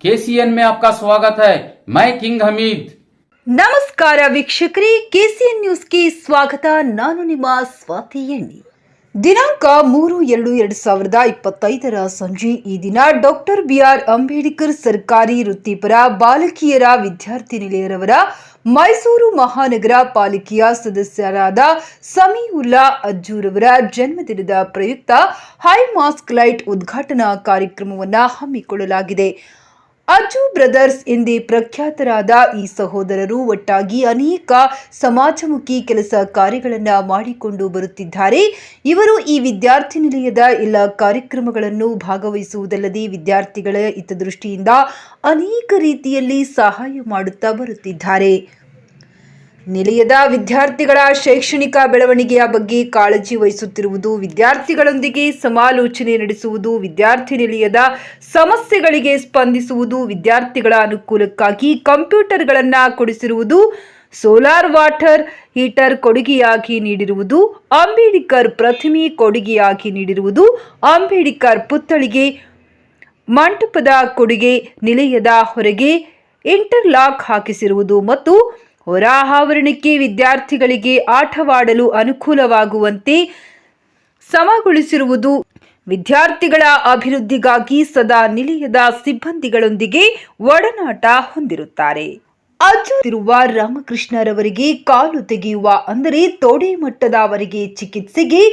KCN में आपका स्वागत है। मैं किंग हमीद। ನಮಸ್ಕಾರ ವೀಕ್ಷಕರೇ, ಕೆಸಿಎನ್ ನ್ಯೂಸ್ಗೆ ಸ್ವಾಗತ. ನಾನು ನಿಮ್ಮ ಸ್ವಾತಿ ಎಣ್ಣಿ. ದಿನಾಂಕ 3/2/2025 ಸಂಜೆ ಈ ದಿನ ಡಾಕ್ಟರ್ ಬಿಆರ್ ಅಂಬೇಡ್ಕರ್ ಸರ್ಕಾರಿ ವೃತ್ತಿಪರ ಬಾಲಕಿಯರ ವಿದ್ಯಾರ್ಥಿ ನಿಲಯರವರ ಮೈಸೂರು ಮಹಾನಗರ ಪಾಲಿಕೆಯ ಸದಸ್ಯರಾದ ಸಮೀವುಲ್ಲಾ ಅಜ್ಜೂರವರ ಜನ್ಮದಿನದ ಪ್ರಯುಕ್ತ ಹೈ ಮಾಸ್ಕ್ ಲೈಟ್ ಉದ್ಘಾಟನಾ ಕಾರ್ಯಕ್ರಮವನ್ನು ಹಮ್ಮಿಕೊಳ್ಳಲಾಗಿದೆ. ಅಜ್ಜು ಬ್ರದರ್ಸ್ ಎಂದೇ ಪ್ರಖ್ಯಾತರಾದ ಈ ಸಹೋದರರು ಒಟ್ಟಾಗಿ ಅನೇಕ ಸಮಾಜಮುಖಿ ಕೆಲಸ ಕಾರ್ಯಗಳನ್ನು ಮಾಡಿಕೊಂಡು ಬರುತ್ತಿದ್ದಾರೆ. ಇವರು ಈ ವಿದ್ಯಾರ್ಥಿ ನಿಲಯದ ಎಲ್ಲ ಕಾರ್ಯಕ್ರಮಗಳನ್ನು ಭಾಗವಹಿಸುವುದಲ್ಲದೆ ವಿದ್ಯಾರ್ಥಿಗಳ ಹಿತದೃಷ್ಟಿಯಿಂದ ಅನೇಕ ರೀತಿಯಲ್ಲಿ ಸಹಾಯ ಮಾಡುತ್ತಾ ಬರುತ್ತಿದ್ದಾರೆ. ನಿಲಯದ ವಿದ್ಯಾರ್ಥಿಗಳ ಶೈಕ್ಷಣಿಕ ಬೆಳವಣಿಗೆಯ ಬಗ್ಗೆ ಕಾಳಜಿ ವಹಿಸುತ್ತಿರುವುದು, ವಿದ್ಯಾರ್ಥಿಗಳೊಂದಿಗೆ ಸಮಾಲೋಚನೆ ನಡೆಸುವುದು, ವಿದ್ಯಾರ್ಥಿ ನಿಲಯದ ಸಮಸ್ಯೆಗಳಿಗೆ ಸ್ಪಂದಿಸುವುದು, ವಿದ್ಯಾರ್ಥಿಗಳ ಅನುಕೂಲಕ್ಕಾಗಿ ಕಂಪ್ಯೂಟರ್ಗಳನ್ನು ಕೊಡಿಸಿರುವುದು, ಸೋಲಾರ್ ವಾಟರ್ ಹೀಟರ್ ಕೊಡುಗೆಯಾಗಿ ನೀಡಿರುವುದು, ಅಂಬೇಡ್ಕರ್ ಪ್ರತಿಮೆ ಕೊಡುಗೆಯಾಗಿ ನೀಡಿರುವುದು, ಅಂಬೇಡ್ಕರ್ ಪುತ್ಥಳಿಗೆ ಮಂಟಪದ ಕೊಡುಗೆ, ನಿಲಯದ ಹೊರಗೆ ಇಂಟರ್ಲಾಕ್ ಹಾಕಿಸಿರುವುದು ಮತ್ತು ಹೊರ ಆವರಣಕ್ಕೆ ವಿದ್ಯಾರ್ಥಿಗಳಿಗೆ ಆಟವಾಡಲು ಅನುಕೂಲವಾಗುವಂತೆ ಸಮಗೊಳಿಸಿರುವುದು, ವಿದ್ಯಾರ್ಥಿಗಳ ಅಭಿವೃದ್ಧಿಗಾಗಿ ಸದಾ ನಿಲಯದ ಸಿಬ್ಬಂದಿಗಳೊಂದಿಗೆ ಒಡನಾಟ ಹೊಂದಿರುತ್ತಾರೆ. ಅಜ್ಜುತ್ತಿರುವ ರಾಮಕೃಷ್ಣರವರಿಗೆ ಕಾಲು ತೆಗೆಯುವ ಅಂದರೆ ತೊಡೆ ಮಟ್ಟದವರೆಗೆ ಚಿಕಿತ್ಸೆಗೆ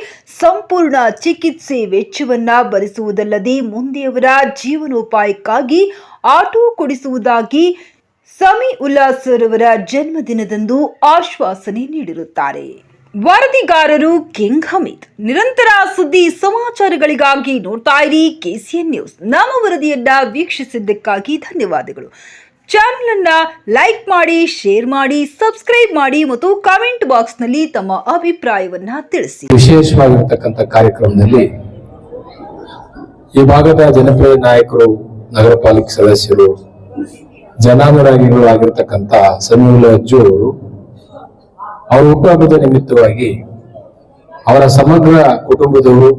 ಸಂಪೂರ್ಣ ಚಿಕಿತ್ಸೆ ವೆಚ್ಚವನ್ನ ಭರಿಸುವುದಲ್ಲದೆ ಮುಂದೆ ಅವರ ಜೀವನೋಪಾಯಕ್ಕಾಗಿ ಆಟೋ ಕೊಡಿಸುವುದಾಗಿ ಸಮೀವುಲ್ಲಾ ಸರ್ ಅವರ ಜನ್ಮದಿನದಂದು ಆಶ್ವಾಸನೆ ನೀಡಿರುತ್ತಾರೆ. ವರದಿಗಾರರು ಕಿಂಗ್ ಹಮೀದ್. ನಿರಂತರ ಸುದ್ದಿ ಸಮಾಚಾರಗಳಿಗಾಗಿ ನೋಡ್ತಾ ಇರಿ ಕೆಸಿಎನ್ ನ್ಯೂಸ್. ನಮ್ಮ ವರದಿಯನ್ನ ವೀಕ್ಷಿಸಿದ್ದಕ್ಕಾಗಿ ಧನ್ಯವಾದಗಳು. ಚಾನೆಲ್ ಅನ್ನ ಲೈಕ್ ಮಾಡಿ, ಶೇರ್ ಮಾಡಿ, ಸಬ್ಸ್ಕ್ರೈಬ್ ಮಾಡಿ ಮತ್ತು ಕಾಮೆಂಟ್ ಬಾಕ್ಸ್ ನಲ್ಲಿ ತಮ್ಮ ಅಭಿಪ್ರಾಯವನ್ನ ತಿಳಿಸಿ. ವಿಶೇಷವಾಗಿರ್ತಕ್ಕಂಥ ಕಾರ್ಯಕ್ರಮದಲ್ಲಿ ಈ ಭಾಗದ ಜನಪ್ರಿಯ ನಾಯಕರು, ನಗರ ಪಾಲಿಕೆ ಸದಸ್ಯರು, ಜನಾನುರಾಗಿಗಳು ಆಗಿರ್ತಕ್ಕಂಥ ಸಮೀವುಲ್ಲಾ ಅಜ್ಜು ಅವರು ಅವರ ಹುಟ್ಟುಹಬ್ಬದ ನಿಮಿತ್ತವಾಗಿ ಅವರ ಸಮಗ್ರ ಕುಟುಂಬದವರು,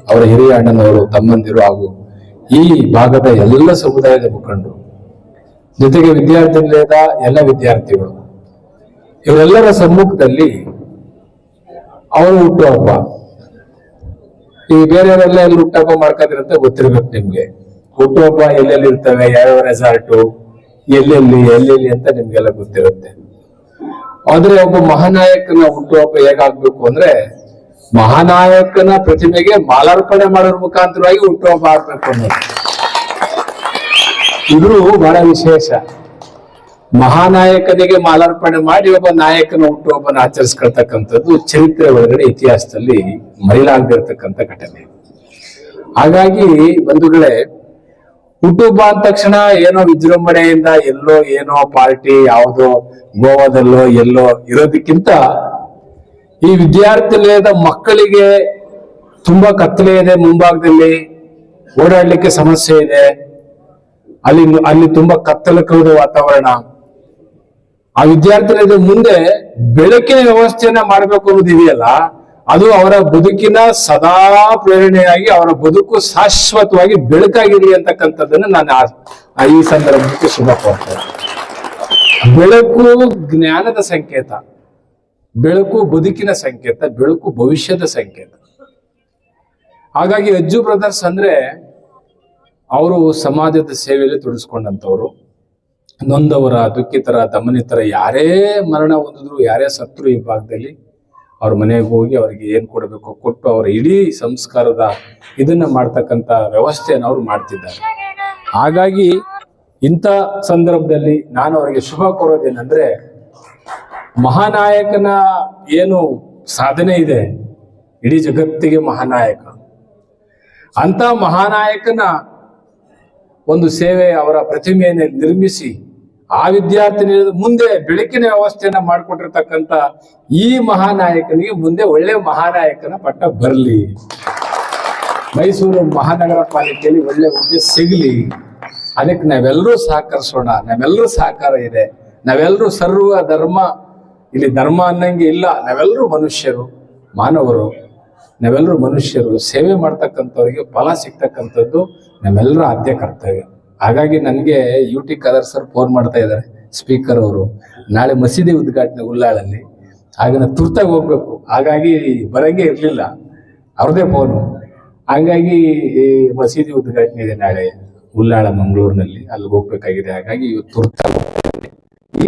ಅವರ ಹಿರಿಯ ಅಣ್ಣನವರು, ತಮ್ಮಂದಿರು ಹಾಗೂ ಈ ಭಾಗದ ಎಲ್ಲ ಸಮುದಾಯದ ಮುಖಂಡರು ಜೊತೆಗೆ ವಿದ್ಯಾರ್ಥಿ ನಿಲಯದ ಎಲ್ಲ ವಿದ್ಯಾರ್ಥಿಗಳು ಇವರೆಲ್ಲರ ಸಮ್ಮುಖದಲ್ಲಿ ಅವರ ಹುಟ್ಟುಹಬ್ಬ, ಈ ಬೇರೆಯವರೆಲ್ಲ ಎಲ್ಲಿ ಹುಟ್ಟುಹಬ್ಬ ಮಾಡ್ಕೋದಿರಂತ ಗೊತ್ತಿರ್ಬೇಕು ನಿಮ್ಗೆ. ಹುಟ್ಟುಹಬ್ಬ ಎಲ್ಲೆಲ್ಲಿ ಇರ್ತವೆ, ಯಾವ್ಯಾವ ರೆಸಾರ್ಟು, ಎಲ್ಲೆಲ್ಲಿ ಅಂತ ನಿಮ್ಗೆಲ್ಲ ಗೊತ್ತಿರುತ್ತೆ. ಆದ್ರೆ ಒಬ್ಬ ಮಹಾನಾಯಕನ ಹುಟ್ಟುಹಬ್ಬ ಹೇಗಾಗ್ಬೇಕು ಅಂದ್ರೆ ಮಹಾನಾಯಕನ ಪ್ರತಿಮೆಗೆ ಮಾಲಾರ್ಪಣೆ ಮಾಡೋದ್ರ ಮುಖಾಂತರವಾಗಿ ಹುಟ್ಟುಹಬ್ಬ ಆಗ್ಬೇಕು ಅನ್ನೋದು ಇದು ಬಹಳ ವಿಶೇಷ. ಮಹಾನಾಯಕನಿಗೆ ಮಾಲಾರ್ಪಣೆ ಮಾಡಿ ಒಬ್ಬ ನಾಯಕನ ಹುಟ್ಟುಹಬ್ಬನ ಆಚರಿಸ್ಕೊಳ್ತಕ್ಕಂಥದ್ದು ಚರಿತ್ರೆ ಒಳಗಡೆ ಇತಿಹಾಸದಲ್ಲಿ ಮರೆಯಲಾಗದಿರ್ತಕ್ಕಂಥ ಘಟನೆ. ಹಾಗಾಗಿ ಬಂಧುಗಳೇ, ಹುಟ್ಟುಹಬ್ಬ ಅಂದ ತಕ್ಷಣ ಏನೋ ವಿಜೃಂಭಣೆಯಿಂದ ಎಲ್ಲೋ ಏನೋ ಪಾರ್ಟಿ ಯಾವುದೋ ಗೋವಾದಲ್ಲೋ ಎಲ್ಲೋ ಇರೋದಕ್ಕಿಂತ ಈ ವಿದ್ಯಾರ್ಥಿ ನಿಲಯದ ಮಕ್ಕಳಿಗೆ ತುಂಬಾ ಕತ್ತಲೆ ಇದೆ, ಮುಂಭಾಗದಲ್ಲಿ ಓಡಾಡ್ಲಿಕ್ಕೆ ಸಮಸ್ಯೆ ಇದೆ, ಅಲ್ಲಿ ತುಂಬಾ ಕತ್ತಲಕವಾದ ವಾತಾವರಣ. ಆ ವಿದ್ಯಾರ್ಥಿ ನಿಲಯದ ಮುಂದೆ ಬೆಳಕಿನ ವ್ಯವಸ್ಥೆಯನ್ನ ಮಾಡ್ಬೇಕು ಅನ್ನೋದು ಇದೆಯಲ್ಲ, ಅದು ಅವರ ಬದುಕಿನ ಸದಾ ಪ್ರೇರಣೆಯಾಗಿ ಅವರ ಬದುಕು ಶಾಶ್ವತವಾಗಿ ಬೆಳಕಾಗಿರಲಿ ಅಂತಕ್ಕಂಥದ್ದನ್ನ ನಾನು ಈ ಸಂದರ್ಭಕ್ಕೆ ಶುಭ ಕೋರ್ತೇನೆ. ಬೆಳಕು ಜ್ಞಾನದ ಸಂಕೇತ, ಬೆಳಕು ಬದುಕಿನ ಸಂಕೇತ, ಬೆಳಕು ಭವಿಷ್ಯದ ಸಂಕೇತ. ಹಾಗಾಗಿ ಅಜ್ಜು ಬ್ರದರ್ಸ್ ಅಂದ್ರೆ ಅವರು ಸಮಾಜದ ಸೇವೆಯಲ್ಲಿ ತೊಡಗಿಸ್ಕೊಂಡಂಥವ್ರು. ನೊಂದವರ, ದುಃಖಿತರ, ದಮನಿತರ ಯಾರೇ ಮರಣ ಹೊಂದಿದ್ರು, ಯಾರೇ ಸತ್ರು ಈ ಭಾಗದಲ್ಲಿ ಅವ್ರ ಮನೆಗೆ ಹೋಗಿ ಅವರಿಗೆ ಏನ್ ಕೊಡಬೇಕು ಕೊಟ್ಟು ಅವರ ಇಡೀ ಸಂಸ್ಕಾರದ ಇದನ್ನ ಮಾಡ್ತಕ್ಕಂಥ ವ್ಯವಸ್ಥೆಯನ್ನು ಅವ್ರು ಮಾಡ್ತಿದ್ದಾರೆ. ಹಾಗಾಗಿ ಇಂಥ ಸಂದರ್ಭದಲ್ಲಿ ನಾನು ಅವರಿಗೆ ಶುಭ ಕೋರೋದೇನೆಂದ್ರೆ, ಮಹಾನಾಯಕನ ಏನು ಸಾಧನೆ ಇದೆ, ಇಡೀ ಜಗತ್ತಿಗೆ ಮಹಾನಾಯಕ, ಅಂತ ಮಹಾನಾಯಕನ ಒಂದು ಸೇವೆ, ಅವರ ಪ್ರತಿಮೆಯನ್ನು ನಿರ್ಮಿಸಿ ಆ ವಿದ್ಯಾರ್ಥಿ ನಿಲಯದ ಮುಂದೆ ಬೆಳಕಿನ ವ್ಯವಸ್ಥೆಯನ್ನ ಮಾಡಿಕೊಟ್ಟಿರ್ತಕ್ಕಂಥ ಈ ಮಹಾನಾಯಕನಿಗೆ ಮುಂದೆ ಒಳ್ಳೆ ಮಹಾನಾಯಕನ ಪಟ್ಟ ಬರಲಿ, ಮೈಸೂರು ಮಹಾನಗರ ಪಾಲಿಕೆಯಲ್ಲಿ ಒಳ್ಳೆ ಹುದ್ದೆ ಸಿಗಲಿ, ಅದಕ್ಕೆ ನಾವೆಲ್ಲರೂ ಸಹಕರಿಸೋಣ. ನಾವೆಲ್ಲರೂ ಸಹಕಾರ ಇದೆ, ನಾವೆಲ್ಲರೂ ಸರ್ವ ಧರ್ಮ, ಇಲ್ಲಿ ಧರ್ಮ ಅನ್ನಂಗೆ ಇಲ್ಲ, ನಾವೆಲ್ಲರೂ ಮನುಷ್ಯರು, ಮಾನವರು, ನಾವೆಲ್ಲರೂ ಮನುಷ್ಯರು. ಸೇವೆ ಮಾಡ್ತಕ್ಕಂಥವ್ರಿಗೆ ಫಲ ಸಿಗ್ತಕ್ಕಂಥದ್ದು ನಮ್ಮೆಲ್ಲರ ಆದ್ಯ ಕರ್ತವ್ಯ. ಹಾಗಾಗಿ ನನಗೆ UT ಖದರ್ ಸರ್ ಫೋನ್ ಮಾಡ್ತಾ ಇದ್ದಾರೆ, ಸ್ಪೀಕರ್ ಅವರು, ನಾಳೆ ಮಸೀದಿ ಉದ್ಘಾಟನೆ ಉಳ್ಳಾಳಲ್ಲಿ, ಆಗ ನಾನು ತುರ್ತಾಗಿ ಹೋಗ್ಬೇಕು, ಹಾಗಾಗಿ ಬರಂಗೆ ಇರಲಿಲ್ಲ, ಅವ್ರದೇ ಫೋನು. ಹಾಗಾಗಿ ಈ ಮಸೀದಿ ಉದ್ಘಾಟನೆ ಇದೆ ನಾಳೆ ಉಳ್ಳಾಳ ಮಂಗಳೂರಿನಲ್ಲಿ, ಅಲ್ಲಿಗೆ ಹೋಗ್ಬೇಕಾಗಿದೆ. ಹಾಗಾಗಿ ಇವತ್ತು ತುರ್ತಾಗಿ ಹೋಗ್ತಾ ಇದ್ದೀನಿ. ಈ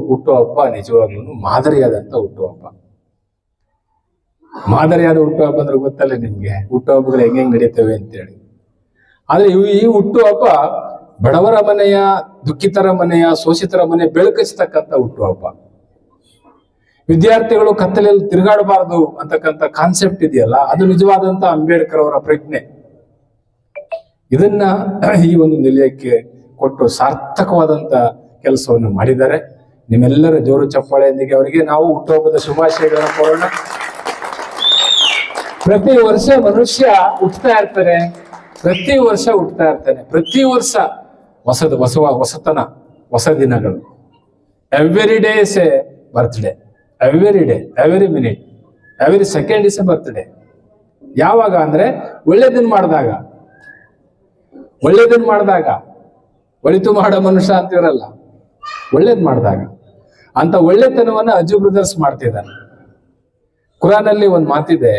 ಹುಟ್ಟುಹಬ್ಬ ನಿಜವಾಗ್ಲೂ ಮಾದರಿಯಾದಂತ ಹುಟ್ಟುಹಬ್ಬ. ಮಾದರಿಯಾದ ಹುಟ್ಟುಹಬ್ಬ ಅಂದ್ರೆ ಗೊತ್ತಲ್ಲ ನಿಮ್ಗೆ, ಹುಟ್ಟುಹಬ್ಬಗಳು ಹೆಂಗೆ ನಡೀತವೆ ಅಂತೇಳಿ. ಆದ್ರೆ ಈ ಹುಟ್ಟುಹಬ್ಬ ಬಡವರ ಮನೆಯ, ದುಃಖಿತರ ಮನೆಯ, ಶೋಷಿತರ ಮನೆ ಬೆಳಕಿಸ್ತಕ್ಕಂಥ ಹುಟ್ಟುಹಬ್ಬ. ವಿದ್ಯಾರ್ಥಿಗಳು ಕತ್ತಲೆಯಲ್ಲಿ ತಿರುಗಾಡಬಾರದು ಅಂತಕ್ಕಂಥ ಕಾನ್ಸೆಪ್ಟ್ ಇದೆಯಲ್ಲ, ಅದು ನಿಜವಾದಂತ ಅಂಬೇಡ್ಕರ್ ಅವರ ಪ್ರಜ್ಞೆ. ಇದನ್ನ ಈ ಒಂದು ನಿಲಯಕ್ಕೆ ಕೊಟ್ಟು ಸಾರ್ಥಕವಾದಂತ ಕೆಲಸವನ್ನು ಮಾಡಿದ್ದಾರೆ. ನಿಮ್ಮೆಲ್ಲರ ಜೋರು ಚಪ್ಪಾಳೆಯೊಂದಿಗೆ ಅವರಿಗೆ ನಾವು ಹುಟ್ಟುಹಬ್ಬದ ಶುಭಾಶಯಗಳನ್ನು ಕೊಡೋಣ. ಪ್ರತಿ ವರ್ಷ ಮನುಷ್ಯ ಹುಟ್ಟುತ್ತಾ ಇರ್ತಾನೆ, ಪ್ರತಿ ವರ್ಷ ಹುಟ್ಟುತ್ತಾ ಇರ್ತಾನೆ, ಪ್ರತಿ ವರ್ಷ ಹೊಸತನ, ಹೊಸ ದಿನಗಳು. Every day is A birthday, every day, every minute, every second is A birthday. ಯಾವಾಗ ಅಂದ್ರೆ ಒಳ್ಳೇದನ್ನ ಮಾಡಿದಾಗ, ಒಳ್ಳೇದನ್ನ ಮಾಡಿದಾಗ, ಒಳಿತು ಮಾಡೋ ಮನುಷ್ಯ ಅಂತಿರಲ್ಲ, ಒಳ್ಳೇದ್ ಮಾಡಿದಾಗ. ಅಂತ ಒಳ್ಳೆತನವನ್ನ ಅಜ್ಜು ಬ್ರದರ್ಸ್ ಮಾಡ್ತಿದ್ದಾನೆ. ಕುರಾನಲ್ಲಿ ಒಂದು ಮಾತಿದೆ,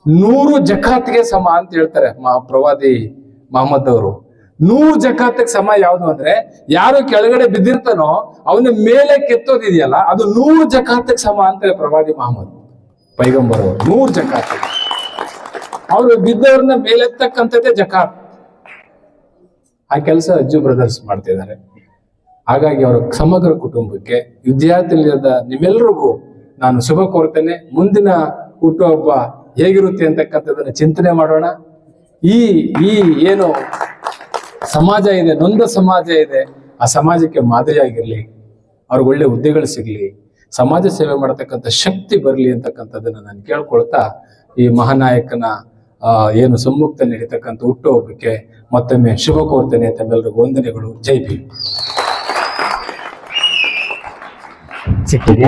100 ಜಕಾತ್ಗೆ ಸಮ ಅಂತ ಹೇಳ್ತಾರೆ ಪ್ರವಾದಿ ಮಹಮ್ಮದ್ ಅವರು. 100 ಜಕಾತ್ಗೆ ಸಮ ಯಾವುದು ಅಂದ್ರೆ, ಯಾರು ಕೆಳಗಡೆ ಬಿದ್ದಿರ್ತಾನೋ ಅವನ ಮೇಲೆ ಕೆತ್ತೋದಿದೆಯಲ್ಲ, ಅದು 100 ಜಕಾತ್ಗೆ ಸಮ ಅಂತಾರೆ ಪ್ರವಾದಿ ಮಹಮ್ಮದ್ ಪೈಗಂಬರ್ ಅವರು. 100 ಜಕಾತ್, ಅವರು ಬಿದ್ದವ್ರನ್ನ ಮೇಲೆತ್ತಕ್ಕಂಥದ್ದೇ ಜಕಾತ್. ಆ ಕೆಲಸ ಅಜ್ಜು ಬ್ರದರ್ಸ್ ಮಾಡ್ತಿದ್ದಾರೆ. ಹಾಗಾಗಿ ಅವರ ಸಮಗ್ರ ಕುಟುಂಬಕ್ಕೆ, ವಿದ್ಯಾರ್ಥಿಗಳಿಂದ ನಿಮ್ಮೆಲ್ಲರಿಗೂ ನಾನು ಶುಭ ಕೋರ್ತೇನೆ. ಮುಂದಿನ ಹುಟ್ಟುಹಬ್ಬ ಹೇಗಿರುತ್ತೆ ಅಂತಕ್ಕಂಥದ್ದನ್ನ ಚಿಂತನೆ ಮಾಡೋಣ. ಈ ಏನು ಸಮಾಜ ಇದೆ, ನೊಂದ ಸಮಾಜ ಇದೆ, ಆ ಸಮಾಜಕ್ಕೆ ಮಾದರಿಯಾಗಿರ್ಲಿ, ಅವ್ರಿಗೆ ಒಳ್ಳೆ ಹುದ್ದೆಗಳು ಸಿಗ್ಲಿ, ಸಮಾಜ ಸೇವೆ ಮಾಡತಕ್ಕಂಥ ಶಕ್ತಿ ಬರಲಿ ಅಂತಕ್ಕಂಥದ್ದನ್ನ ನಾನು ಕೇಳ್ಕೊಳ್ತಾ, ಈ ಮಹಾನಾಯಕನ ಏನು ಸಮ್ಮುಖ ನಡೀತಕ್ಕಂಥ ಹುಟ್ಟುಹಬ್ಬಕ್ಕೆ ಮತ್ತೊಮ್ಮೆ ಶುಭ ಕೋರ್ತೇನೆ. ತಮ್ಮೆಲ್ಲರಿಗೂ ವಂದನೆಗಳು. ಜೈ ಭೀಮ್. ಸಿಕ್ಕಿದೆ,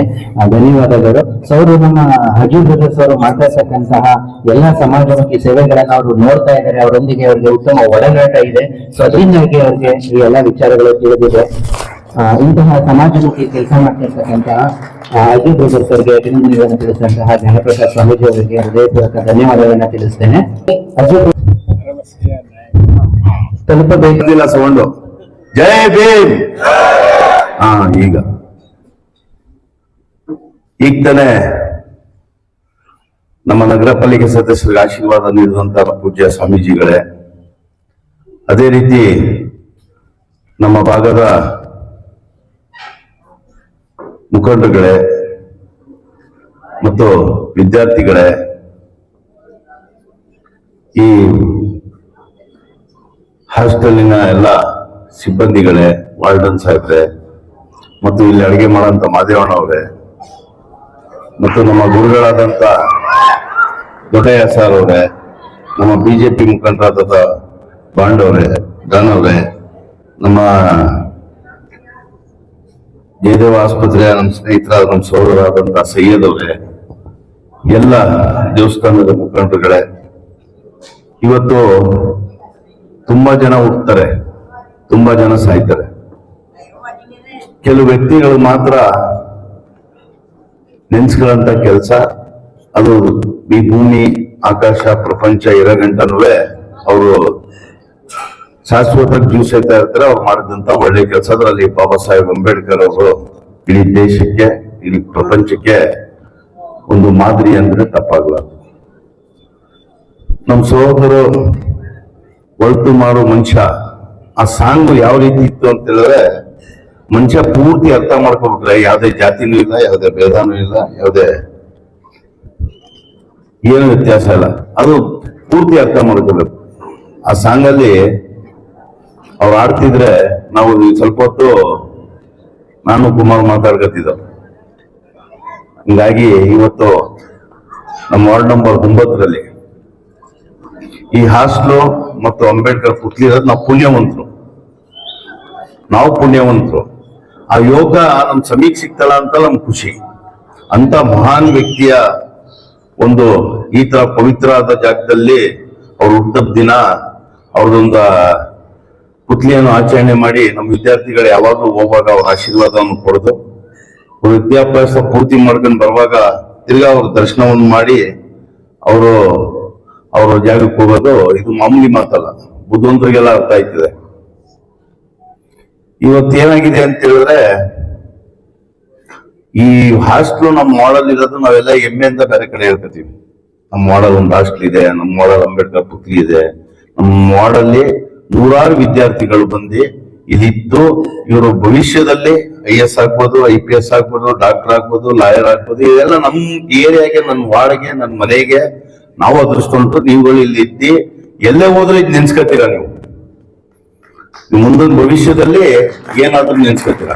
ಧನ್ಯವಾದಗಳು. ಅವರು ನಮ್ಮ ಅಜ್ಜು ಬ್ರದರ್ಸ್ ಅವರು ಮಾಡ್ತಾ ಇರ್ತಕ್ಕಂತಹ ಎಲ್ಲಾ ಸಮಾಜಮುಖಿ ಸೇವೆಗಳನ್ನ ಅವರು ನೋಡ್ತಾ ಇದ್ದಾರೆ, ಅವರೊಂದಿಗೆ ಅವರಿಗೆ ಉತ್ತಮ ಒಡನಾಟ ಇದೆ. ಸೊ ಅದರಿಂದಾಗಿ ಅವ್ರಿಗೆ ಈ ಎಲ್ಲಾ ವಿಚಾರಗಳು ತಿಳಿದಿದೆ. ಇಂತಹ ಸಮಾಜಮುಖಿ ಕೆಲಸ ಮಾಡ್ತಾ ಇರ್ತಕ್ಕಂತಹ ಅಜ್ಜು ಬ್ರದರ್ಸ್ ಅವರಿಗೆ ಅಭಿನಂದನೆಗಳನ್ನು ತಿಳಿಸಿದಂತಹ ಜ್ಞಾನಪ್ರಕಾಶ್ ಸ್ವಾಮೀಜಿ ಅವರಿಗೆ ಹೃದಯಪೂರ್ವಕ ಧನ್ಯವಾದಗಳನ್ನ ತಿಳಿಸ್ತೇನೆ. ಅಜ್ಜು ತಲುಪಬೇಕಿಲ್ಲ ಸೌಂಡು. ಜೈ ಭೀಮ್. ಈಗ ತಾನೆ ನಮ್ಮ ನಗರ ಪಾಲಿಕೆ ಸದಸ್ಯರಿಗೆ ಆಶೀರ್ವಾದ ನೀಡಿದಂತ ಪೂಜ್ಯ ಸ್ವಾಮೀಜಿಗಳೇ, ಅದೇ ರೀತಿ ನಮ್ಮ ಭಾಗದ ಮುಖಂಡರುಗಳೇ ಮತ್ತು ವಿದ್ಯಾರ್ಥಿಗಳೇ, ಈ ಹಾಸ್ಟೆಲಿನ ಎಲ್ಲ ಸಿಬ್ಬಂದಿಗಳೇ, ವಾರ್ಡನ್ ಸಾಹೇಬ್ರೆ, ಮತ್ತು ಇಲ್ಲಿ ಅಡಿಗೆ ಮಾಡೋಂಥ ಮಾದೇವಣ್ಣ ಅವರೇ, ಮತ್ತು ನಮ್ಮ ಗುರುಗಳಾದಂಥ ದೊಡ್ಡಯ್ಯ ಸರ್ ಅವರೇ, ನಮ್ಮ ಬಿಜೆಪಿ ಮುಖಂಡರಾದ ಬಾಂಡವ್ರೆ, ಗಾನವ್ರೆ, ನಮ್ಮ ಜಯದೇವ ಆಸ್ಪತ್ರೆಯ ನಮ್ಮ ಸ್ನೇಹಿತರಾದ ನಮ್ಮ ಸೋದರಾದಂಥ ಸೈಯದ್ ಅವರೇ, ಎಲ್ಲ ದೇವಸ್ಥಾನದ ಮುಖಂಡರುಗಳೇ, ಇವತ್ತು ತುಂಬಾ ಜನ ಹುಟ್ಟುತ್ತಾರೆ, ತುಂಬಾ ಜನ ಸಾಯ್ತಾರೆ. ಕೆಲವು ವ್ಯಕ್ತಿಗಳು ಮಾತ್ರ ನೆನ್ಸ್ಕೊಳ್ಳಂತ ಕೆಲಸ, ಅದು ಈ ಭೂಮಿ ಆಕಾಶ ಪ್ರಪಂಚ ಇರಗಂಟನೂ ಅವರು ಶಾಶ್ವತ ಜೀವಿಸ್ತಾ ಇರ್ತಾರೆ. ಅವ್ರು ಮಾಡಿದಂತ ಒಳ್ಳೆ ಕೆಲಸ, ಅದರಲ್ಲಿ ಬಾಬಾ ಸಾಹೇಬ್ ಅಂಬೇಡ್ಕರ್ ಅವರು ಇಡೀ ದೇಶಕ್ಕೆ, ಇಡೀ ಪ್ರಪಂಚಕ್ಕೆ ಒಂದು ಮಾದರಿ ಅಂದ್ರೆ ತಪ್ಪಾಗಲಾರ್ದು. ನಮ್ಮ ಸಹೋದರು ಒಳ್ತು ಮಾಡೋ ಮನುಷ್ಯ, ಆ ಸಾಂಗು ಯಾವ ರೀತಿ ಇತ್ತು ಅಂತ ಹೇಳಿದ್ರೆ, ಮನುಷ್ಯ ಪೂರ್ತಿ ಅರ್ಥ ಮಾಡ್ಕೊಬಿಟ್ರೆ ಯಾವುದೇ ಜಾತಿನೂ ಇಲ್ಲ, ಯಾವುದೇ ಭೇದನೂ ಇಲ್ಲ, ಯಾವುದೇ ಏನು ವ್ಯತ್ಯಾಸ ಇಲ್ಲ, ಅದು ಪೂರ್ತಿ ಅರ್ಥ ಮಾಡ್ಕೋಬೇಕು. ಆ ಸಾಂಗಲ್ಲಿ ಅವ್ರು ಆಡ್ತಿದ್ರೆ ನಾವು ಸ್ವಲ್ಪ ಹೊತ್ತು ನಾನು ಕುಮಾರ್ ಮಾತಾಡ್ಕತ್ತಿದ್ದ. ಹಿಂಗಾಗಿ ಇವತ್ತು ನಮ್ಮ ವಾರ್ಡ್ ನಂಬರ್ 9ರಲ್ಲಿ ಈ ಹಾಸ್ಟೆಲು ಮತ್ತು ಅಂಬೇಡ್ಕರ್ ಪುತ್ಲಿ ಇರೋದು ನಾವು ಪುಣ್ಯವಂತರು. ಆ ಯೋಗ ನಮ್ ಸಮೀಕ್ಷೆ ಸಿಗ್ತಲ್ಲ ಅಂತ ನಮ್ಗೆ ಖುಷಿ. ಅಂತ ಮಹಾನ್ ವ್ಯಕ್ತಿಯ ಒಂದು ಈ ತರ ಪವಿತ್ರವಾದ ಜಾಗದಲ್ಲಿ ಅವ್ರು ಹುಟ್ಟಿದ ದಿನ, ಅವ್ರದೊಂದು ಪುತ್ಲಿಯನ್ನು ಆಚರಣೆ ಮಾಡಿ ನಮ್ಮ ವಿದ್ಯಾರ್ಥಿಗಳು ಯಾವಾಗಲೂ ಹೋಗುವಾಗ ಅವ್ರ ಆಶೀರ್ವಾದವನ್ನು ಪಡೆದು ಅವ್ರ ವಿದ್ಯಾಭ್ಯಾಸ ಪೂರ್ತಿ ಮಾಡ್ಕೊಂಡು ಬರುವಾಗ ತಿರ್ಗಾ ಅವ್ರ ದರ್ಶನವನ್ನು ಮಾಡಿ ಅವರು ಅವ್ರ ಜಾಗಕ್ಕೆ ಹೋಗೋದು ಇದು ಮಾಮೂಲಿ ಮಾತಲ್ಲ, ಬುದ್ಧಿವಂತರಿಗೆಲ್ಲ ಅರ್ಥ ಆಯ್ತದೆ. ಇವತ್ತೇನಾಗಿದೆ ಅಂತ ಹೇಳಿದ್ರೆ, ಈ ಹಾಸ್ಟ್ಲು ನಮ್ಮ ಮಾಡಲ್ ಇರೋದು ನಾವೆಲ್ಲ ಹೆಮ್ಮೆಯಿಂದ ಬೇರೆ ಕಡೆ ಹೇಳ್ಕೊತೀವಿ. ನಮ್ಮ ಮಾಡಲ್ ಒಂದು ಹಾಸ್ಟ್ಲ್ ಇದೆ, ನಮ್ಮ ಮಾಡಲ್ ಅಂಬೇಡ್ಕರ್ ಪುತ್ಲಿ ಇದೆ, ನಮ್ಮ ಮಾಡಲ್ಲಿ ನೂರಾರು ವಿದ್ಯಾರ್ಥಿಗಳು ಬಂದು ಇಲ್ಲಿದ್ದು ಇವರು ಭವಿಷ್ಯದಲ್ಲಿ IAS ಆಗ್ಬೋದು, IPS ಆಗ್ಬೋದು, ಡಾಕ್ಟರ್ ಆಗ್ಬೋದು, ಲಾಯರ್ ಆಗ್ಬೋದು, ಇದೆಲ್ಲ ನಮ್ಮ ಏರಿಯಾಗೆ, ನನ್ನ ವಾರ್ಡ್ಗೆ, ನನ್ನ ಮನೆಗೆ ನಾವು ಅದೃಷ್ಟವಂತರು. ನೀವುಗಳು ಇಲ್ಲಿ ಇದ್ದು ಎಲ್ಲೇ ಹೋದ್ರೆ ಇದು ನೆನ್ಸ್ಕೊತೀರ. ನೀವು ಮುಂದಿನ ಭವಿಷ್ಯದಲ್ಲಿ ಏನಾದ್ರೂ ನೆನ್ಸ್ಕೊತೀರ.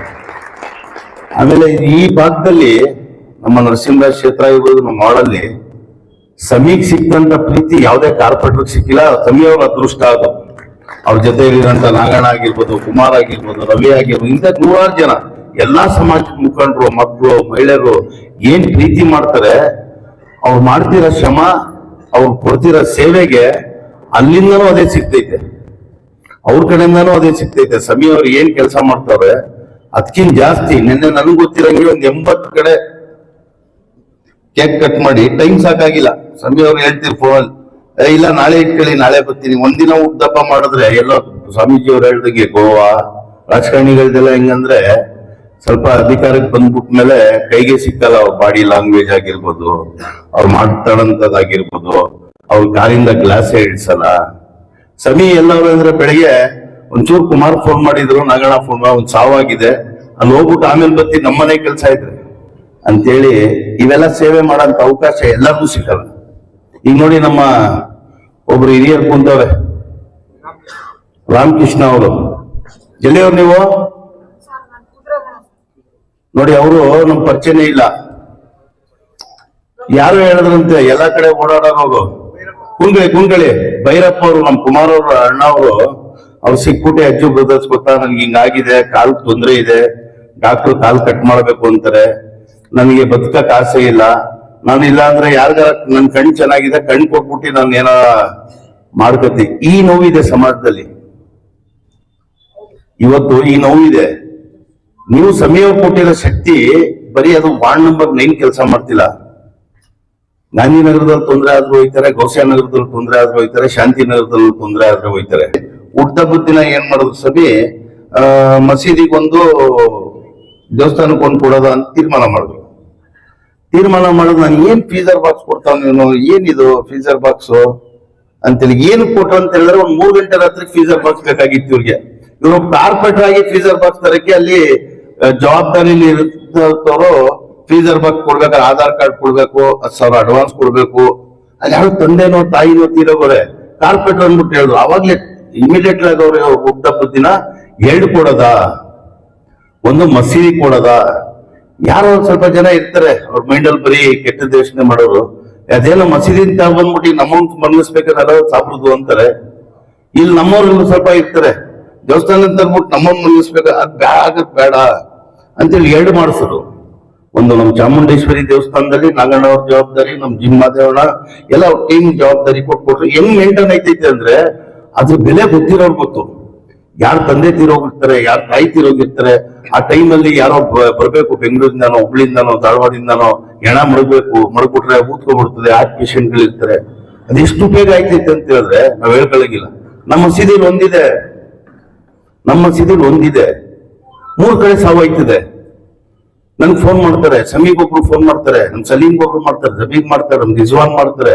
ಆಮೇಲೆ ಈ ಭಾಗದಲ್ಲಿ ನಮ್ಮ ನರಸಿಂಹರಾಜ್ ಕ್ಷೇತ್ರ ಇರ್ಬೋದು, ನಮ್ಮ ಮಾಡಲ್ಲಿ ಸಮೀಗ್ ಸಿಕ್ಕಂತ ಪ್ರೀತಿ ಯಾವುದೇ ಕಾರ್ಪೊರೇಟರ್ ಸಿಕ್ಕಿಲ್ಲ. ಸಮೀ ಅವ್ರ ಅದೃಷ್ಟ ಅದು. ಅವ್ರ ಜೊತೆ ಇರೋಂಥ ನಾಗಣ್ಣ ಆಗಿರ್ಬೋದು, ಕುಮಾರ್ ಆಗಿರ್ಬೋದು, ರವಿ ಆಗಿರ್ಬೋದು, ಇಂಥ ನೂರಾರು ಜನ ಎಲ್ಲಾ ಸಮಾಜ ಮುಖಂಡರು, ಮಕ್ಕಳು, ಮಹಿಳೆಯರು ಏನ್ ಪ್ರೀತಿ ಮಾಡ್ತಾರೆ. ಅವ್ರು ಮಾಡ್ತಿರೋ ಶ್ರಮ, ಅವ್ರು ಕೊಡ್ತಿರೋ ಸೇವೆಗೆ ಅಲ್ಲಿಂದನೂ ಅದೇ ಸಿಗ್ತೈತೆ, ಅವ್ರ ಕಡೆಯಿಂದನೂ ಅದೇ ಸಿಗ್ತೈತೆ. ಸಮೀ ಅವ್ರು ಏನ್ ಕೆಲಸ ಮಾಡ್ತಾರೆ ಅದಕ್ಕಿಂತ ಜಾಸ್ತಿ. ನಿನ್ನೆ ನನ್ಗೆ ಗೊತ್ತಿರಂಗೆ ಒಂದು 80 ಕಡೆ ಕೇಕ್ ಕಟ್ ಮಾಡಿ ಟೈಮ್ ಸಾಕಾಗಿಲ್ಲ. ಸಮೀ ಅವ್ರು ಹೇಳ್ತಿರ್ ಫೋನ್, ಇಲ್ಲ ನಾಳೆ ಇಟ್ಕೊಳ್ಳಿ, ನಾಳೆ ಬರ್ತೀನಿ. ಒಂದಿನ ಉದ್ದಪ್ಪ ಮಾಡಿದ್ರೆ ಎಲ್ಲೋ ಸ್ವಾಮೀಜಿ ಅವ್ರು ಹೇಳ್ದಂಗೆ ಗೋವಾ ರಾಜಕಾರಣಿಗಳದೆಲ್ಲ ಹೆಂಗಂದ್ರೆ ಸ್ವಲ್ಪ ಅಧಿಕಾರಕ್ಕೆ ಬಂದ್ಬಿಟ್ಮೇಲೆ ಕೈಗೆ ಸಿಕ್ಕಲ್ಲ. ಅವ್ರ ಬಾಡಿ ಲ್ಯಾಂಗ್ವೇಜ್ ಆಗಿರ್ಬೋದು, ಅವ್ರು ಮಾತಾಡೋಂಥದ್ದಾಗಿರ್ಬೋದು, ಅವ್ರ ಕಾರಿಂದ ಗ್ಲಾಸೇ ಇಡ್ಸಲ್ಲ. ಸಮೀ ಎಲ್ಲವ್ರು ಅಂದ್ರೆ ಬೆಳಿಗ್ಗೆ ಒಂಚೂರು ಕುಮಾರ್ ಫೋನ್ ಮಾಡಿದ್ರು, ನಾಗಣ್ಣ ಫೋನ್ ಒಂದ್ ಸಾವಾಗಿದೆ, ಅಲ್ಲಿ ಹೋಗ್ಬಿಟ್ಟು ಆಮೇಲೆ ಬರ್ತೀನಿ, ನಮ್ಮನೆ ಕೆಲಸ ಇದ್ರೆ ಅಂತೇಳಿ ಇವೆಲ್ಲ ಸೇವೆ ಮಾಡೋಂಥ ಅವಕಾಶ ಎಲ್ಲರಿಗೂ ಸಿಕ್ಕಲ್ಲ. ಈಗ ನೋಡಿ, ನಮ್ಮ ಒಬ್ರು ಹಿರಿಯರು ಕುಂತವ್ರೆ, ರಾಮಕೃಷ್ಣ ಅವರು. ಎಲ್ಲಿಯವ್ರು ನೀವು? ನೋಡಿ, ಅವರು ನಮ್ ಪರಿಚಯನೇ ಇಲ್ಲ. ಯಾರು ಹೇಳಿದ್ರಂತೆ ಎಲ್ಲಾ ಕಡೆ ಓಡಾಡೋರು. ಕುಂಕಳಿ ಭೈರಪ್ಪ ಅವರು, ನಮ್ ಕುಮಾರ್ ಅವ್ರ ಅಣ್ಣ ಅವರು. ಅವ್ರು ಸಿಕ್ಬಿಟ್ಟೆ ಅಜ್ಜು ಬ್ರದರ್ಸ್ ಗೊತ್ತಾ, ನನ್ಗೆ ಹಿಂಗಾಗಿದೆ, ಕಾಲ್ ತೊಂದ್ರೆ ಇದೆ, ಡಾಕ್ಟರ್ ಕಾಲ್ ಕಟ್ ಮಾಡ್ಬೇಕು ಅಂತಾರೆ, ನನಗೆ ಬದುಕಕ್ ಆಸೆ ಇಲ್ಲ, ನಾನು ಇಲ್ಲ ಅಂದ್ರೆ ಯಾರಿಗಾರ ನನ್ ಕಣ್ ಚೆನ್ನಾಗಿದೆ, ಕಣ್ ಕೊಟ್ಬಿಟ್ಟು ನಾನು ಏನ ಮಾಡ್ಕತಿ. ಈ ನೋವಿದೆ ಸಮಾಜದಲ್ಲಿ ಇವತ್ತು, ಈ ನೋವಿದೆ. ನೀವು ಸಮಯ ಕೊಟ್ಟಿರೋ ಶಕ್ತಿ ಬರೀ ಅದು ವಾರ್ಡ್ ನಂಬರ್ 9 ಕೆಲಸ ಮಾಡ್ತಿಲ್ಲ. ಗಾಂಧಿನಗರದಲ್ಲಿ ತೊಂದರೆ ಆದ್ರೂ ಹೋಯ್ತಾರೆ, ಗೌಸಿಯಾ ನಗರದಲ್ಲಿ ತೊಂದರೆ ಆದ್ರೂ ಹೋಯ್ತಾರೆ, ಶಾಂತಿನಗರದಲ್ಲಿ ತೊಂದರೆ ಆದ್ರೂ ಹೋಯ್ತಾರೆ. ಹುಟ್ಟ ಬುದ್ಧಿನ ಏನ್ ಮಾಡೋದು ಸಭೆ, ಮಸೀದಿಗೊಂದು ದೇವಸ್ಥಾನಕ್ಕೊಂದು ಕೊಡೋದು ಅಂತ ತೀರ್ಮಾನ ಮಾಡೋದು. ನಾನು ಏನ್ ಫೀಸರ್ ಬಾಕ್ಸ್ ಕೊಡ್ತಾವ ನೀನು, ಏನಿದು ಫೀಸರ್ ಬಾಕ್ಸ್ ಅಂತೇಳಿ ಏನು ಕೊಟ್ರು ಅಂತ ಹೇಳಿದ್ರೆ, ಒಂದ್ 3 ಗಂಟೆ ರಾತ್ರಿ ಫೀಸರ್ ಬಾಕ್ಸ್ ಬೇಕಾಗಿತ್ತು ಇವ್ರಿಗೆ. ಇವರು ಕಾರ್ಪೊರೇಟರ್ ಆಗಿ ಫೀಸರ್ ಬಾಕ್ಸ್ ತರಕ್ಕೆ ಅಲ್ಲಿ ಜವಾಬ್ದಾರಿಲಿ ಇರ್ತವರು ಫೀಸರ್ ಬಾಕ್ಸ್ ಕೊಡ್ಬೇಕಾದ್ರೆ ಆಧಾರ್ ಕಾರ್ಡ್ ಕೊಡ್ಬೇಕು, 10,000 ಅಡ್ವಾನ್ಸ್ ಕೊಡ್ಬೇಕು. ಅಲ್ಲಿ ಯಾರು ತಂದೆನೋ ತಾಯಿನೋ ತೀರೋಗೋರೆ ಕಾರ್ಪೊರೇಟರ್ ಅಂದ್ಬಿಟ್ಟು ಹೇಳಿದ್ರು. ಅವಾಗ್ಲೇ ಇಮಿಡಿಯೇಟ್ ಆಗಿ ಅವ್ರಿಗೆ ಹುಟ್ಟ ಬುದ್ಧಿನ 2 ಕೊಡೋದ, ಒಂದು ಮಸೀದಿ ಕೊಡೋದ. ಯಾರೋ ಸ್ವಲ್ಪ ಜನ ಇರ್ತಾರೆ, ಅವ್ರ ಮೈಂಡಲ್ಲಿ ಬರೀ ಕೆಟ್ಟ ಯೋಚನೆ ಮಾಡೋರು. ಅದೇನೋ ಮಸೀದಿ ಅಂತ ಬಂದ್ಬಿಟ್ಟು ನಮ್ಮಂಗ್ ಮನಗಿಸ್ಬೇಕಾದ್ರೆ ಸಾಬ್ರದು ಅಂತಾರೆ. ಇಲ್ಲಿ ನಮ್ಮವ್ರು ಸ್ವಲ್ಪ ಇರ್ತಾರೆ, ದೇವಸ್ಥಾನ ಅಂತ ಅಂದ್ಬಿಟ್ಟು ನಮ್ಮನ್ನ ಮನಗಿಸ್ಬೇಕು, ಅದ್ ಬೇಡ ಅಂತೇಳಿ 2 ಮಾಡಿಸೋದು. ಒಂದು ನಮ್ಮ ಚಾಮುಂಡೇಶ್ವರಿ ದೇವಸ್ಥಾನದಲ್ಲಿ ನಾಗಣ್ಣ ಅವ್ರ ಜವಾಬ್ದಾರಿ, ನಮ್ ಜಿಮ್ಮಾದೇವಣ್ಣ ಎಲ್ಲ ಟೀಮ್ ಜವಾಬ್ದಾರಿ ಕೊಟ್ಬಿಟ್ರು. ಹೆಂಗ್ ಮೇಂಟೈನ್ ಐತೈತೆ ಅಂದ್ರೆ ಅದ್ರ ಬೆಲೆ ಗೊತ್ತಿರೋರು ಗೊತ್ತು. ಯಾರು ತಂದೆ ತೀರೋಗಿರ್ತಾರೆ, ಯಾರು ತಾಯಿ ತೀರೋಗಿರ್ತಾರೆ, ಆ ಟೈಮಲ್ಲಿ ಯಾರೋ ಬರ್ಬೇಕು ಬೆಂಗಳೂರಿಂದಾನೋ, ಹುಬ್ಳಿಂದಾನೋ, ಧಾರವಾಡಿಂದಾನೋ ಹೆಣ ಮಡಗ್ಬಿಟ್ರೆ ಊದ್ಕೊಬಿಡ್ತದೆ. ಹಾರ್ಟ್ ಪೇಷಂಟ್ಗಳು ಇರ್ತಾರೆ. ಅದೆಷ್ಟು ಉಪಯೋಗ ಆಯ್ತೈತೆ ಅಂತ ಹೇಳಿದ್ರೆ ನಾವ್ ಹೇಳ್ಕೊಳಗಿಲ್ಲ. ನಮ್ಮ ಮಸೀದಿಲಿ ಒಂದಿದೆ, 3 ಕಡೆ ಸಾವು ಆಯ್ತದೆ. ನನ್ಗೆ ಫೋನ್ ಮಾಡ್ತಾರೆ, ಸಮೀಗ್ ಒಬ್ರು ಫೋನ್ ಮಾಡ್ತಾರೆ, ನಮ್ ಸಲೀಮ್ಗೆ ಒಬ್ರು ಮಾಡ್ತಾರೆ, ರಬೀಗ್ ಮಾಡ್ತಾರೆ, ನಮ್ ರಿಜ್ವಾನ್ ಮಾಡ್ತಾರೆ,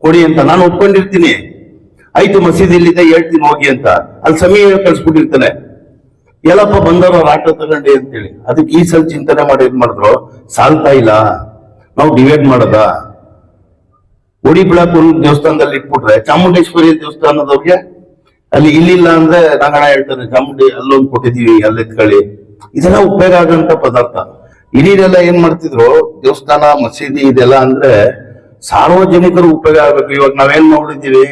ಕೊಡಿ ಅಂತ. ನಾನು ಒಪ್ಕೊಂಡಿರ್ತೀನಿ, ಆಯ್ತು ಮಸೀದಿಲಿದೆ ಹೇಳ್ತೀನಿ ಹೋಗಿ ಅಂತ. ಅಲ್ಲಿ ಸಮೀ ಕಳ್ಸ್ಬಿಟ್ಟಿರ್ತಾನೆ, ಎಲ್ಲಪ್ಪ ಬಂದವರು ಅವ್ರ ಆಟೋ ತಗೊಂಡಿ ಅಂತೇಳಿ. ಅದಕ್ಕೆ ಈ ಸಲ ಚಿಂತನೆ ಮಾಡಿ ಏನ್ ಮಾಡಿದ್ರು, ಸಾಲ್ತಾ ಇಲ್ಲ, ನಾವು ಡಿವೈಡ್ ಮಾಡೋದ. ಒಡಿ ಬಿಳಾಕ್ ಒಂದು ದೇವಸ್ಥಾನದಲ್ಲಿ ಇಟ್ಬಿಟ್ರೆ ಚಾಮುಂಡೇಶ್ವರಿ ದೇವಸ್ಥಾನದವ್ರಿಗೆ ಅಲ್ಲಿ ಇಲ್ಲಿಲ್ಲ ಅಂದ್ರೆ ನಾಗಣ್ಣ ಹೇಳ್ತಾರೆ, ಚಾಮುಂಡಿ ಅಲ್ಲೊಂದು ಕೊಟ್ಟಿದೀವಿ, ಅಲ್ಲಿ ಎತ್ಕೊಳ್ಳಿ. ಇದೆಲ್ಲ ಉಪಯೋಗ ಆಗಂತ ಪದಾರ್ಥ. ಹಿರಿಯರೆಲ್ಲ ಏನ್ ಮಾಡ್ತಿದ್ರು, ದೇವಸ್ಥಾನ ಮಸೀದಿ ಇದೆಲ್ಲ ಅಂದ್ರೆ ಸಾರ್ವಜನಿಕರು ಉಪಯೋಗ ಆಗ್ಬೇಕು. ಇವಾಗ ನಾವೇನ್ ಮಾಡಿದೀವಿ,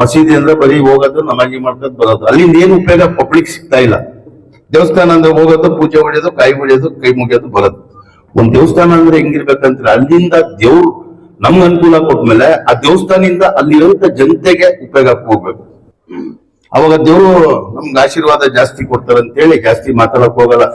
ಮಸೀದಿ ಅಂದ್ರೆ ಬರೀ ಹೋಗೋದು, ನಮಾಜಿ ಮಾಡ್ಕೊಂಡು ಬರೋದು. ಅಲ್ಲಿಂದ ಏನು ಉಪಯೋಗ ಪಬ್ಲಿಕ್ ಸಿಗ್ತಾ ಇಲ್ಲ. ದೇವಸ್ಥಾನ ಅಂದ್ರೆ ಹೋಗೋದು, ಪೂಜೆ ಹೊಡೆಯೋದು, ಕಾಯಿ ಹೊಡೆಯೋದು, ಕೈ ಮುಗಿಯೋದು, ಬರೋದು. ಒಂದ್ ದೇವಸ್ಥಾನ ಅಂದ್ರೆ ಹೆಂಗಿರ್ಬೇಕಂದ್ರೆ, ಅಲ್ಲಿಂದ ದೇವ್ರು ನಮ್ಗೆ ಅನುಕೂಲ ಕೊಟ್ಮೇಲೆ ಆ ದೇವಸ್ಥಾನದಿಂದ ಅಲ್ಲಿರುವಂತ ಜನತೆಗೆ ಉಪಯೋಗ ಹೋಗ್ಬೇಕು. ಅವಾಗ ದೇವರು ನಮ್ಗೆ ಆಶೀರ್ವಾದ ಜಾಸ್ತಿ ಕೊಡ್ತಾರೆ ಅಂತೇಳಿ ಜಾಸ್ತಿ ಮಾತಾಡಕ್ ಹೋಗಲ್ಲ.